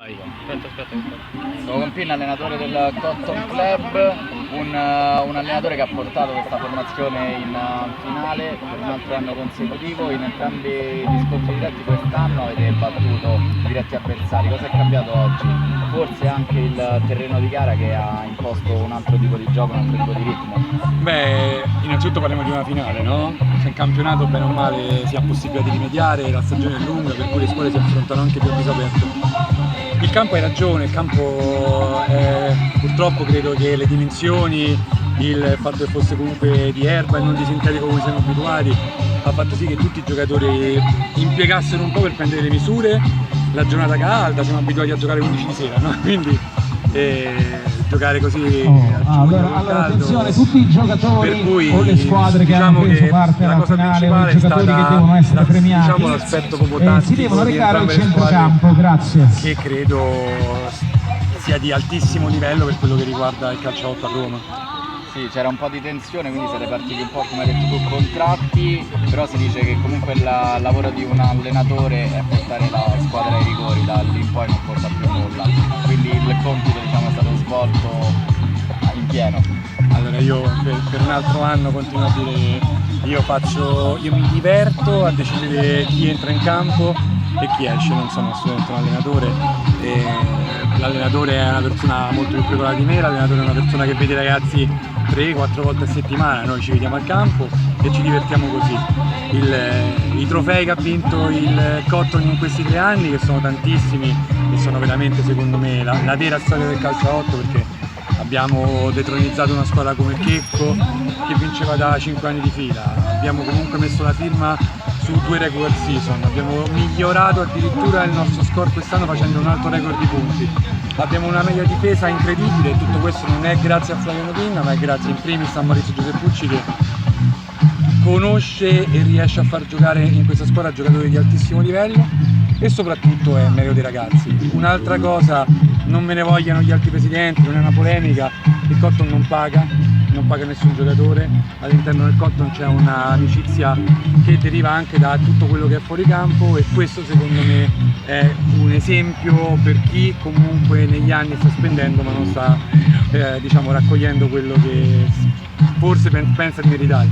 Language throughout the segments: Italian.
Aspetta. Stavo con Pin, allenatore del Cotton Club, un allenatore che ha portato questa formazione in finale per un altro anno consecutivo. In entrambi gli scontri diretti quest'anno avete battuto diretti avversari. Cosa è cambiato oggi? Forse anche il terreno di gara che ha imposto un altro tipo di gioco, un altro tipo di ritmo? Beh, innanzitutto parliamo di una finale, no? Se in campionato bene o male si ha possibilità di rimediare, la stagione è lunga, per cui le scuole si affrontano anche più a viso aperto. Il campo hai ragione, il campo purtroppo credo che le dimensioni, il fatto che fosse comunque di erba e non di sintetico come siamo abituati, ha fatto sì che tutti i giocatori impiegassero un po' per prendere le misure. La giornata calda, siamo abituati a giocare 11 di sera, no? Quindi giocare così allora attenzione, tutti i giocatori per cui, o le squadre che hanno preso parte alla finale o i giocatori che devono essere premiati, diciamo, l'aspetto proprio tattico, si devono recare al centrocampo. Grazie. Che credo sia di altissimo livello per quello che riguarda il calcio 8 a Roma. Sì, c'era un po' di tensione, quindi siete partiti un po' come hai detto tu, contratti, però si dice che comunque il lavoro di un allenatore è portare la squadra ai rigori, da lì in poi non porta più nulla, quindi il compito, diciamo, è stato svolto in pieno. Allora io per un altro anno continuo a dire io mi diverto a decidere chi entra in campo e chi esce, non sono assolutamente un allenatore. L'allenatore è una persona molto più preparata di me, l'allenatore è una persona che vede i ragazzi 3-4 volte a settimana, noi ci vediamo al campo e ci divertiamo così. I trofei che ha vinto il Cotton in questi 3 anni, che sono tantissimi e sono veramente secondo me la vera storia del calcio a 8, perché abbiamo detronizzato una squadra come il Checco che vinceva da 5 anni di fila, abbiamo comunque messo la firma su 2 regular season, abbiamo migliorato addirittura il nostro score quest'anno facendo un altro record di punti, abbiamo una media difesa incredibile e tutto questo non è grazie a Flaviano Pinna, ma è grazie in primis a Maurizio Giuseppucci, che conosce e riesce a far giocare in questa squadra giocatori di altissimo livello e soprattutto è merito dei ragazzi. Un'altra cosa, non me ne vogliano gli altri presidenti, non è una polemica, il Cotton non paga nessun giocatore, all'interno del Cotton c'è un'amicizia che deriva anche da tutto quello che è fuori campo e questo secondo me è un esempio per chi comunque negli anni sta spendendo ma non sta diciamo, raccogliendo quello che forse pensa di meritare.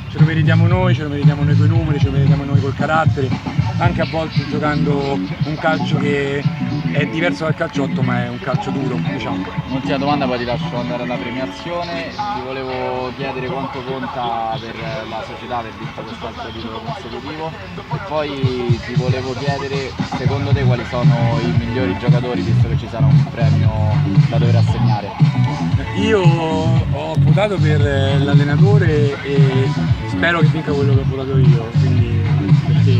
Ce lo meritiamo noi coi numeri, ce lo meritiamo noi col carattere, anche a volte giocando un calcio che è diverso dal calcio 8 ma è un calcio duro, diciamo. Un'ultima domanda, poi ti lascio andare alla premiazione. Ti volevo chiedere quanto conta per la società aver vinto quest'altro titolo consecutivo e poi ti volevo chiedere secondo te quali sono i migliori giocatori, visto che ci sarà un premio da dover assegnare. Io ho votato per l'allenatore e spero che vinca quello che ho votato io, quindi, perché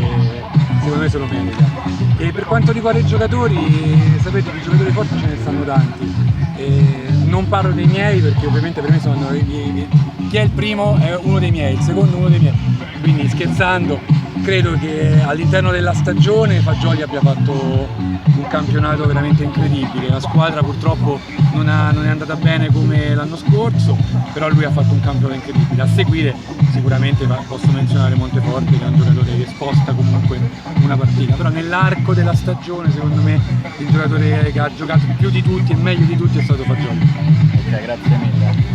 secondo me se lo merita. E per quanto riguarda i giocatori, sapete che i giocatori forti ce ne stanno tanti. Non parlo dei miei perché ovviamente per me sono chi è il primo è uno dei miei, il secondo uno dei miei. Quindi scherzando, credo che all'interno della stagione Fagioli abbia fatto un campionato veramente incredibile. La squadra purtroppo non è andata bene come l'anno scorso, però lui ha fatto un campionato incredibile. A seguire sicuramente posso menzionare Monteforte, che è un giocatore che sposta comunque una partita, però nell'arco della stagione secondo me il giocatore che ha giocato più di tutti e meglio di tutti è stato Fagioli. Ok, grazie mille.